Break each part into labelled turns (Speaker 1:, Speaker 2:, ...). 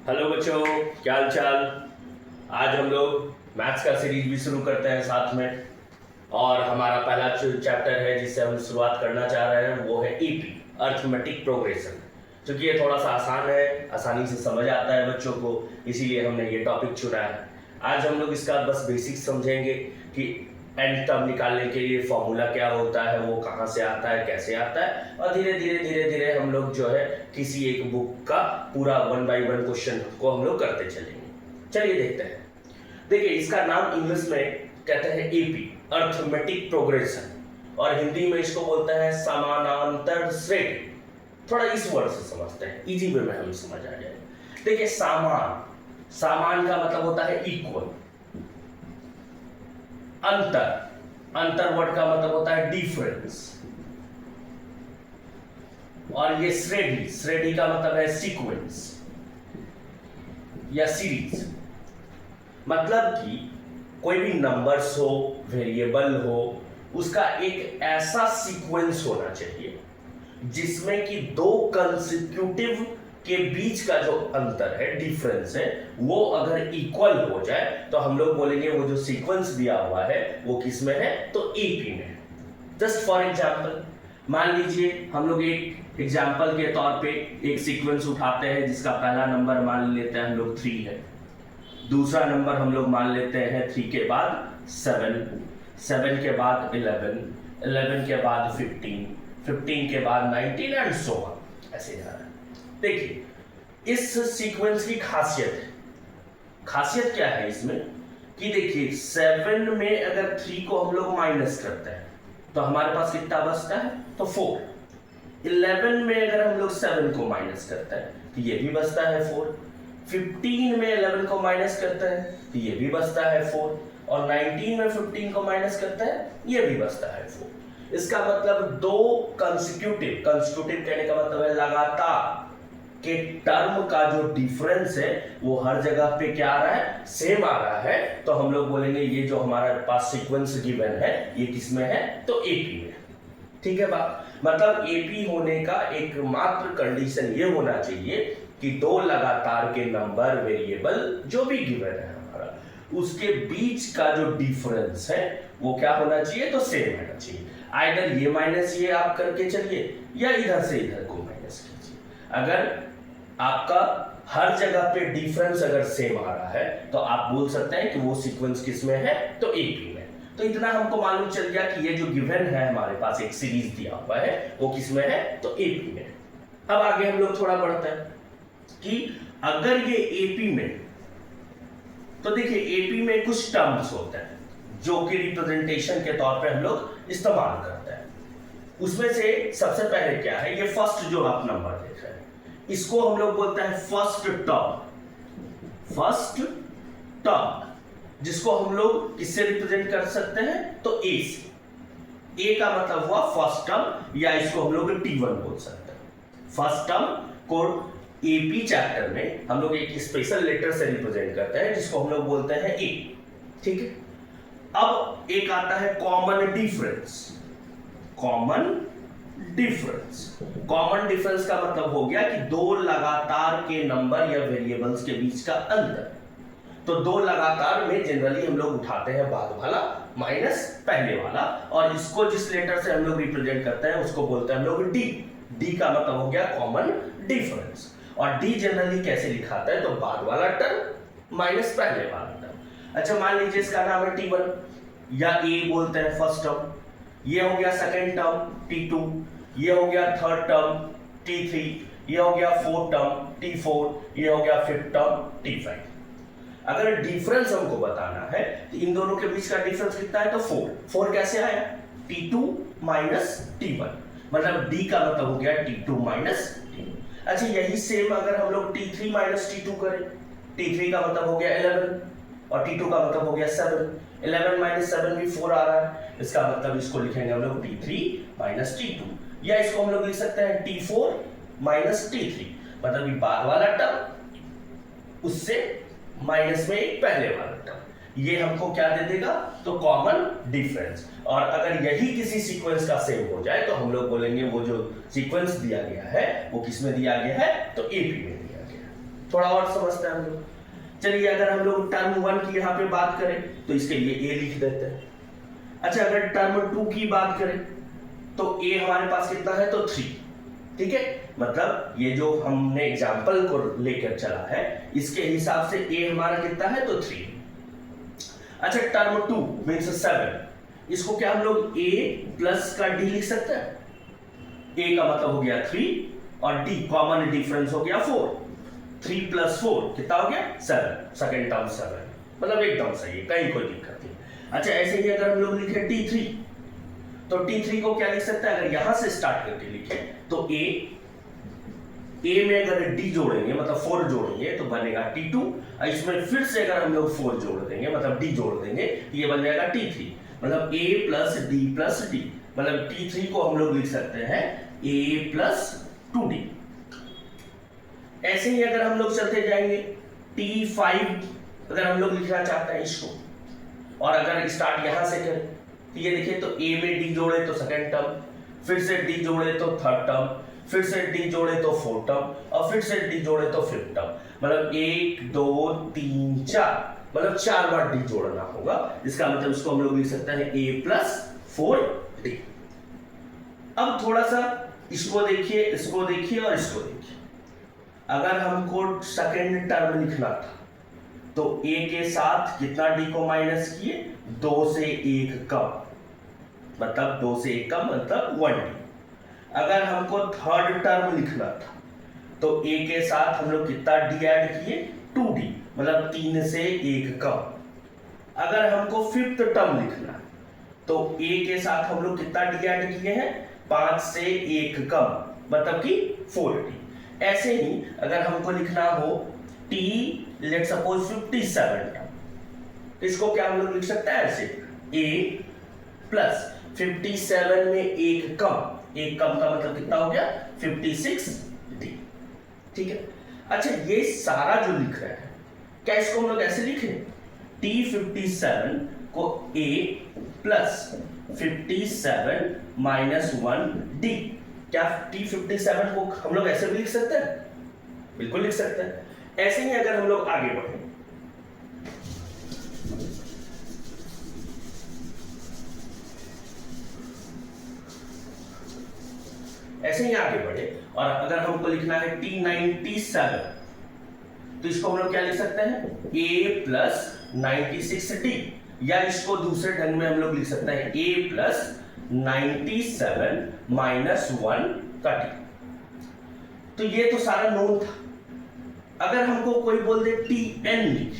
Speaker 1: Hello बच्चों, क्या हाल चाल। आज हम लोग मैथ्स का सीरीज भी शुरू करते हैं साथ में। और हमारा पहला जो चैप्टर है जिससे हम शुरुआत करना चाह रहे हैं वो है ईपी, अर्थमेटिक प्रोग्रेशन। क्योंकि ये थोड़ा सा आसान है, आसानी से समझ आता है बच्चों को, इसीलिए हमने ये टॉपिक चुना है। आज हम लोग इसका बस बेसिक समझेंगे कि एंड टर्म निकालने के लिए फॉर्मूला क्या होता है, वो कहाँ से आता है, कैसे आता है, और धीरे धीरे हम लोग जो है किसी एक बुक का पूरा 1 बाय 1 क्वेश्चन को हम लोग करते चलेंगे। चलिए देखते हैं। देखिए, इसका नाम इंग्लिश में कहते हैं एपी, अर्थमेटिक प्रोग्रेशन, और हिंदी में इसको बोलते हैं समानांतर श्रेणी। थोड़ा इस वर्ड से समझते हैं, इजी वे में हमें समझ आ जाएगा। देखिए, सामान का मतलब होता है इक्वल। अंतर वर्ड का मतलब होता है डिफरेंस। और ये श्रेणी का मतलब है सीक्वेंस या सीरीज। मतलब कि कोई भी नंबर्स हो, वेरिएबल हो, उसका एक ऐसा सीक्वेंस होना चाहिए जिसमें कि दो कंसेक्यूटिव के बीच का जो अंतर है, डिफरेंस है, वो अगर इक्वल हो जाए तो हम लोग बोलेंगे वो जो सीक्वेंस दिया हुआ है वो किस में है, तो एपी में है। जस्ट फॉर एग्जांपल, मान लीजिए हम लोग एक एग्जांपल के तौर पे एक सीक्वेंस उठाते हैं जिसका पहला नंबर मान लेते हैं हम लोग 3 है, दूसरा नंबर हम लोग मान लेते हैं 3 के बाद 7, 7 के बाद 11, 11 के बाद 15, 15 के बाद 19 एंड सो ऑन, ऐसे जा रहा है। देखिए, इस सीक्वेंस की खासियत क्या है इसमें कि देखिए 7 में अगर 3 को हम लोग माइनस करते हैं तो हमारे पास कितना बचता है, तो 4। 11 में अगर हम लोग 7 को माइनस करते हैं तो ये भी बचता है 4। 15 में 11 को माइनस करते हैं तो ये भी बचता है 4, और 19 में 15 को माइनस करते हैं ये भी बचता है 4। इसका मतलब दो कंसेक्यूटिव कहने का मतलब है लगातार के टर्म का जो डिफरेंस है वो हर जगह पे क्या आ रहा है, सेम आ रहा है। तो हम लोग बोलेंगे ये जो हमारे पास सीक्वेंस गिवन है ये किसमें है, तो एपी में। ठीक है बात, मतलब एपी होने का एकमात्र कंडीशन ये होना चाहिए कि दो लगातार के नंबर, वेरिएबल जो भी गिवन है हमारा, उसके बीच का जो डिफरेंस है वो क्या होना चाहिए, तो सेम होना चाहिए। आइदर ये माइनस ये आप करके चलिए या इधर से इधर को माइनस कीजिए। अगर आपका हर जगह पे डिफरेंस अगर सेम आ रहा है तो आप बोल सकते हैं कि वो सीक्वेंस किसमें है, तो एपी में। तो इतना हमको मालूम चल गया कि ये जो गिवन है हमारे पास एक सीरीज दिया हुआ है वो किसमें है, तो एपी में। अब आगे हम लोग थोड़ा बढ़ते हैं कि अगर ये एपी में, तो देखिए एपी में कुछ टर्म्स होते हैं जो कि रिप्रेजेंटेशन के तौर पे हम लोग इस्तेमाल करते हैं। उसमें से सबसे पहले क्या है, ये फर्स्ट जो आप नंबर देख रहे हैं इसको हम लोग बोलते हैं फर्स्ट टर्म, जिसको हम लोग किससे रिप्रेजेंट कर सकते हैं, तो ए से। ए का मतलब हुआ फर्स्ट टर्म, या इसको हम लोग T1 बोल सकते हैं। फर्स्ट टर्म को एपी चैप्टर में हम लोग एक स्पेशल लेटर से रिप्रेजेंट करते हैं जिसको हम लोग बोलते हैं ए। ठीक है, अब एक आता है कॉमन डिफरेंस का मतलब हो गया कि दो लगातार के नंबर या वेरिएबल्स के बीच का अंतर। तो दो लगातार में जनरली हम लोग उठाते हैं बाद वाला माइनस पहले वाला, और इसको जिस लेटर से हम लोग रिप्रेजेंट करते हैं उसको बोलते हैं हम लोग डी का मतलब हो गया कॉमन डिफरेंस। और डी जनरली कैसे लिखाता है, तो बाद वाला टर्म माइनस पहले वाला टर्म। अच्छा, मान लीजिए इसका नाम है T1 या ए बोलते हैं फर्स्ट टर्म, ये हो गया सेकेंड टर्म T2, ये हो गया थर्ड टर्म T3, ये हो गया फोर्थ टर्म T4, ये हो गया फिफ्थ टर्म T5। अगर डिफरेंस हमको बताना है तो इन दोनों के बीच का डिफरेंस कितना है, तो 4 कैसे आया, T2 माइनस T1, मतलब D का मतलब हो गया T2 माइनस T1। अच्छा, यही सेम अगर हम लोग T3 माइनस T2 करें, T3 का मतलब हो गया 11 और T2 का मतलब हो गया 7, 11 माइनस 7 भी 4 आ रहा है, इसका मतलब इसको लिखेंगे हम लोग T3 माइनस T2, या इसको हम लोग लिख सकते हैं T4 माइनस T3, मतलब ये बाद वाला टर्म उससे माइनस में एक पहले वाला टर्म, ये हमको क्या दे देगा, तो कॉमन डिफरेंस। और अगर यही किसी सीक्वेंस का सेम हो जाए तो हम लोग बोलेंगे वो जो सीक्वेंस दिया गया है वो किस में दिया गया है, तो एपी में दिया गया है। थोड़ा और समझते हैं हम लोग। चलिए अगर हम लोग टर्म 1 की यहाँ पे बात करें तो इसके लिए a लिख देते हैं। अच्छा अगर टर्म 2 की बात करें तो a हमारे पास कितना है तो 3, ठीक है। मतलब ये जो हमने एग्जाम्पल को लेकर चला है इसके हिसाब से a हमारा कितना है तो 3। अच्छा टर्म 2 मींस 7, इसको क्या हम लोग a प्लस का d लिख सकते हैं। a का मतलब हो गया 3 और d कॉमन डिफरेंस हो गया 4। 3 + 4 कितना हो गया 7, सेकंड टर्म 7, मतलब एकदम सही है, कहीं कोई दिक्कत नहीं। अच्छा ऐसे ही अगर हम लोग लिखे t3 तो t3 को क्या लिख सकते हैं, अगर यहां से स्टार्ट करके लिखे तो a में अगर d जोड़ेंगे मतलब 4 जोड़ेंगे तो बनेगा t2 और इसमें फिर से अगर हम लोग 4 जोड़ देंगे मतलब d जोड़ देंगे तो ये बन जाएगा t3, मतलब a + d + d, मतलब t3 को हम लोग लिख सकते हैं a + 2d। ऐसे ही अगर हम लोग चलते जाएंगे t5 अगर हम लोग लिखना चाहते हैं इसको और अगर स्टार्ट यहां से करें तो ये देखिए तो a में d जोड़े तो सेकंड टर्म, फिर से d जोड़े तो थर्ड टर्म, फिर से d जोड़े तो फोर्थ टर्म और फिर से d जोड़े तो फिफ्थ टर्म, मतलब 1 2 3 4, मतलब 4 बार d जोड़ना होगा। इसका मतलब इसको हम लोग लिख सकते हैं a + 4d। अब थोड़ा सा इसको देखिए, इसको देखिए और इसको देखिए। अगर हमको सेकंड टर्म लिखना था तो a के साथ कितना d को माइनस किए, 2 से 1 कम, मतलब 2 से 1 कम मतलब 1d। अगर हमको थर्ड टर्म लिखना था तो a के साथ हम लोग कितना d ऐड किए 2d, मतलब 3 से 1 कम। अगर हमको फिफ्थ टर्म लिखना है तो a के साथ हम लोग कितना d ऐड किए हैं 5 से 1 कम, मतलब कि 4d। ऐसे ही अगर हमको लिखना हो t लेट्स सपोज 57 टर्म, इसको क्या हम लोग लिख सकते हैं ऐसे a प्लस 57 में 1 कम, 1 कम का मतलब कितना हो गया 56d, ठीक है। अच्छा ये सारा जो लिख रहे हैं क्या इसको हम लोग ऐसे लिखें t57 को a प्लस 57 माइनस 1d, क्या t57 को हम लोग ऐसे भी लिख सकते हैं, बिल्कुल लिख सकते हैं। ऐसे ही अगर हम लोग आगे बढ़े ऐसे ही आगे बढ़े और अगर हमको लिखना है t97 तो इसको हम लोग क्या लिख सकते हैं a प्लस 96d, या इसको दूसरे ढंग में हम लोग लिख सकते हैं a प्लस 97 माइनस 1 का d। तो ये तो सारा नोन था। अगर हमको कोई बोल दे tn लिख,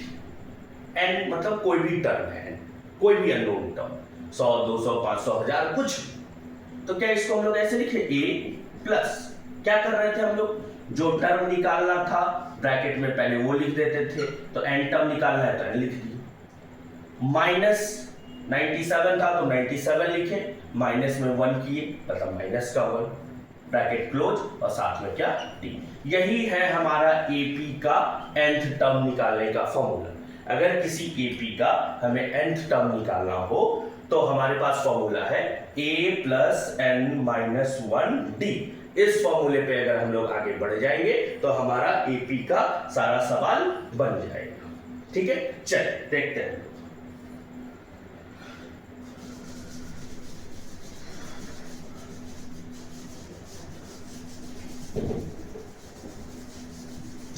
Speaker 1: n मतलब कोई भी टर्म है, कोई भी अननोन टर्म 100 200 500 1000 कुछ, तो क्या इसको हम लोग ऐसे लिखे a प्लस, क्या कर रहे थे हम लोग, जो टर्म निकालना था ब्रैकेट में पहले वो लिख देते थे, तो n टर्म निकालना है तो n लिख दिए, माइनस 97 था तो 97 लिखे, माइनस में 1 किए मतलब माइनस का 1, ब्रैकेट क्लोज और साथ में क्या t। यही है हमारा AP का nth टर्म निकालने का फॉर्मूला। अगर किसी AP का हमें nth टर्म निकालना हो तो हमारे पास फॉर्मूला है a plus n minus 1d। इस फॉर्मूले पे अगर हम लोग आगे बढ़ जाएंगे तो हमारा AP का सारा सवाल बन जाएगा, ठीक है। चलिए देखते हैं।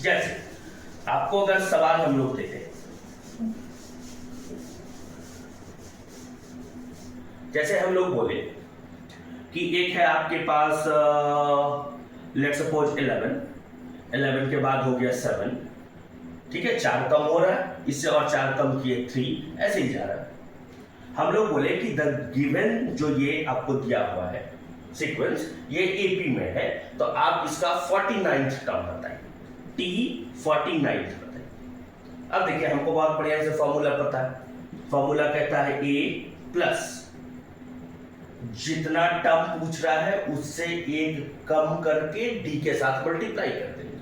Speaker 1: जैसे आपको अगर सवाल हम लोग देते हैं, जैसे हम लोग बोले कि एक है आपके पास लेट्स सपोज 11 के बाद हो गया 7, ठीक है, 4 कम हो रहा है, इससे और 4 कम किए 3, ऐसे ही जा रहा है। हम लोग बोले कि द गिवन जो ये आपको दिया हुआ है सीक्वेंस ये AP में है, तो आप इसका 49th टर्म बताइए, t49th बताइए। अब देखिए हमको बहुत बढ़िया से फॉर्मूला पता है, फॉर्मूला कहता है a प्लस जितना टर्म पूछ रहा है उससे एक कम करके d के साथ मल्टीप्लाई कर देंगे,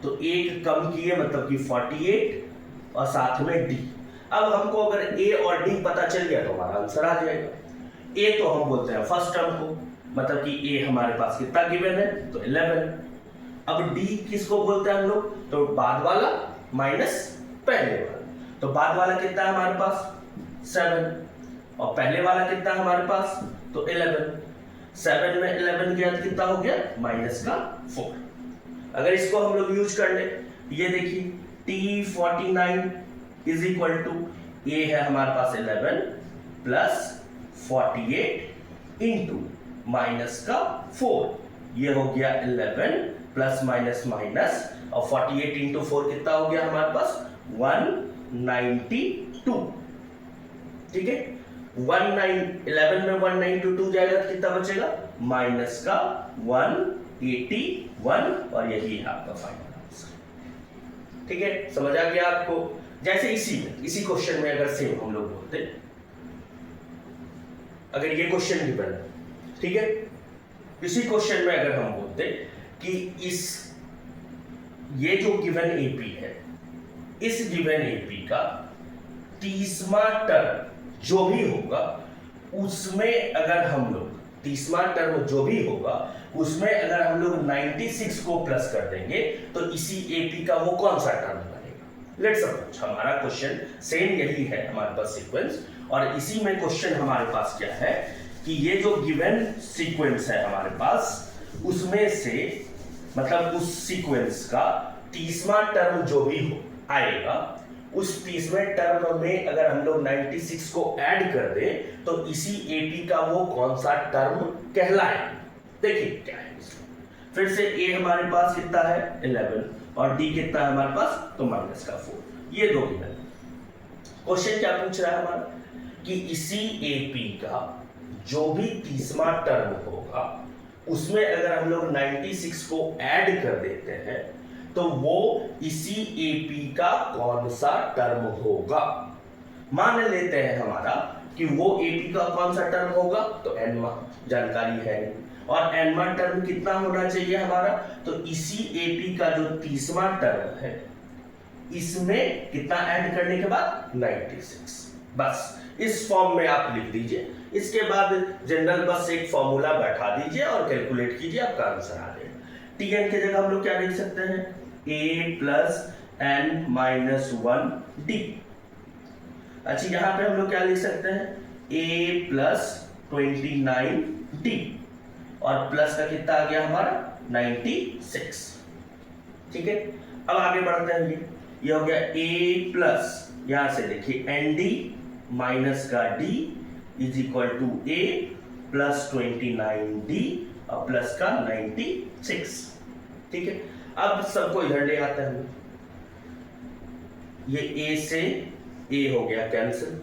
Speaker 1: तो एक कम किए मतलब कि 48 और साथ में d। अब हमको अगर a और d पता चल गया तो हमारा आंसर आ जाएगा। a तो हम बोलते हैं फर्स्ट टर्म को, मतलब कि a हमारे पास कितना गिवन है तो 11। अब डी किसको बोलते हैं हम लोग, तो बाद वाला माइनस पहले वाला, तो बाद वाला कितना है हमारे पास 7 और पहले वाला कितना है हमारे पास तो 11। 7 में 11 गया तो कितना हो गया माइनस का 4। अगर इसको हम लोग यूज कर ले, ये देखिए T49 इज इक्वल टू ए है हमारे पास 11 प्लस 48 इंटू माइनस का 4, ये हो गया 11 प्लस माइनस माइनस और 48 इंटू 4 कितना हो गया हमारे पास 192। ठीक है, 11 में 192 जाएगा तो कितना बचेगा माइनस का 181 और यही है आपका फाइनल आंसर। ठीक है, समझ आ गया आपको। जैसे इसी क्वेश्चन में अगर सेम हम लोग बोलते, अगर ये क्वेश्चन गिवन है, ठीक है, इसी क्वेश्चन में अगर हम बोलते कि ये जो गिवन एपी है, इस गिवन एपी का 30वां टर्म जो भी होगा उसमें अगर हम लोग 30वां टर्म जो भी होगा उसमें अगर हम लोग 96 को प्लस कर देंगे तो इसी एपी का वो कौन सा टर्म बनेगा। लेट्स सपोज हमारा क्वेश्चन सेम यही है हमारे पास सीक्वेंस, और इसी में क्वेश्चन हमारे पास क्या है कि ये जो गिवन सीक्वेंस है हमारे पास उसमें से मतलब उस सीक्वेंस का 30वां टर्म जो भी हो आएगा, उस 30वें टर्म में अगर हम लोग 96 को ऐड कर दे तो इसी एपी का वो कौन सा टर्म कहलाएगा। देखिए क्या है इसमें, फिर से ए हमारे पास कितना है 11 और डी कितना है हमारे पास तो माइनस का 4, ये दो गिवन। क्वेश्चन क्या पूछ रहा है हमारा कि इसी एपी का जो भी 30वां टर्म होगा उसमें अगर हम लोग 96 को ऐड कर देते हैं तो वो इसी एपी का कौन सा टर्म होगा। मान लेते हैं हमारा कि वो एपी का कौन सा टर्म होगा तो एनवा जानकारी है और एनवा टर्म कितना होना चाहिए हमारा, तो इसी एपी का जो 30वां टर्म है इसमें कितना ऐड करने के बाद 96। बस इस फॉर्म में आप लिख दीजिए, इसके बाद जनरल बस एक फॉर्मूला बैठा दीजिए और कैलकुलेट कीजिए, आपका आंसर आ जाएगा। टीएन की जगह हम लोग क्या लिख सकते हैं a plus n minus 1 d. अच्छा यहां पे हम लोग क्या लिख सकते हैं a प्लस 29 डी और प्लस का कितना आ गया हमारा 96। ठीक है, अब आगे बढ़ते हैं, ये हो गया a प्लस यहां से देखिए एन डी माइनस का d is equal to a plus 29 d और प्लस का 96। ठीक है, अब सबको इधर ले आते हैं, ये a से a हो गया कैंसिल,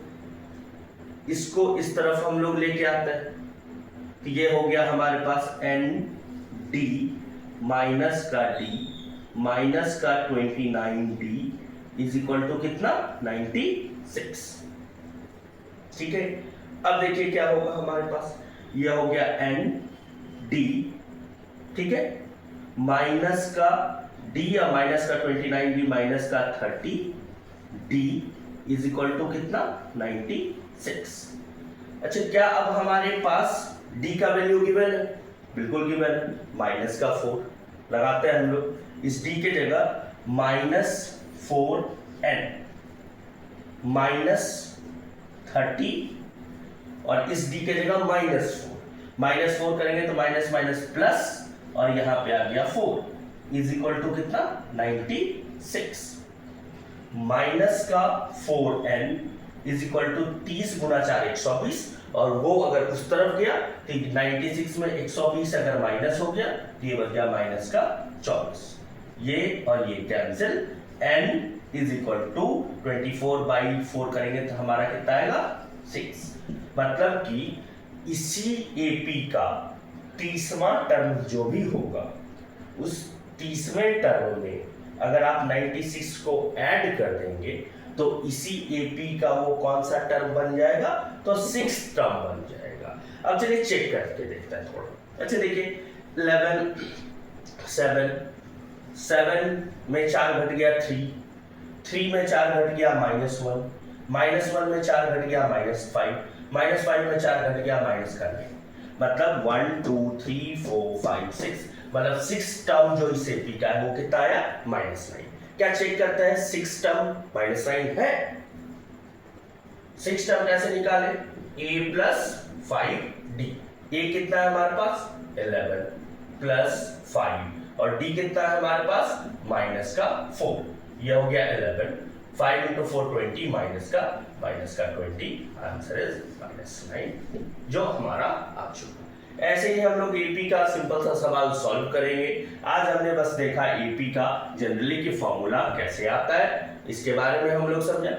Speaker 1: इसको इस तरफ हम लोग लेके आते हैं तो ये हो गया हमारे पास एन डी माइनस का d माइनस का 29d इज इक्वल टू कितना 96। ठीक है, अब देखिए क्या होगा हमारे पास, यह हो गया एन डी, ठीक है, माइनस का d या माइनस का 29d माइनस का 30d इज इक्वल टू कितना 96। अच्छा क्या अब हमारे पास d का वैल्यू गिवन है, बिल्कुल गिवन है, माइनस का 4 लगाते हैं हम लोग, इस d के जगह माइनस 4n माइनस 30 और इस d के जगह माइनस 4 करेंगे तो माइनस माइनस प्लस और यहां पे आ गया 4 इज इक्वल टू कितना 96। माइनस का 4n इज इक्वल टू 30 गुना 4 120 और वो अगर उस तरफ गया तो 96 में 120 अगर माइनस हो गया तो ये बच गया माइनस का 24, ये और ये cancel, n is equal to 24/4 करेंगे तो हमारा कितना आएगा 6। मतलब कि इसी एपी का 30वां टर्म जो भी होगा उस 30वें टर्म में अगर आप 96 को ऐड कर देंगे तो इसी एपी का वो कौन सा टर्म बन जाएगा तो 6th टर्म बन जाएगा। अब चलिए चेक करके देखते हैं थोड़ा। अच्छा देखिए 11 7 में 4 घट गया 3 में 4 घट गया -1 में 4 घट गया -5 में 4 घट गया -9, मतलब 1 2 3 4 5 6 मतलब 6 टर्म जो इस एपी का है वो कितना आया -9। क्या चेक करते हैं 6 टर्म -9 है। 6 टर्म कैसे निकाले, a प्लस 5d। a कितना है हमारे पास 11 प्लस 5 और d कितना है हमारे पास माइनस का 4। ये हो गया 11, 5 इंटू 4 20 माइनस का 20, आंसर इज -9 जो हमारा आ चुका। ऐसे ही हम लोग एपी का सिंपल सा सवाल सॉल्व करेंगे। आज हमने बस देखा एपी का जनरली की फॉर्मूला कैसे आता है, इसके बारे में हम लोग समझा।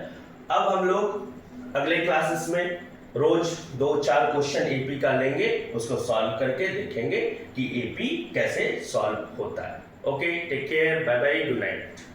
Speaker 1: अब हम लोग अगले क्लासेस में रोज 2-4 क्वेश्चन एपी का लेंगे, उसको सॉल्व करके देखेंगे कि एपी कैसे सॉल्व होता है। Okay, take care, bye bye, good night.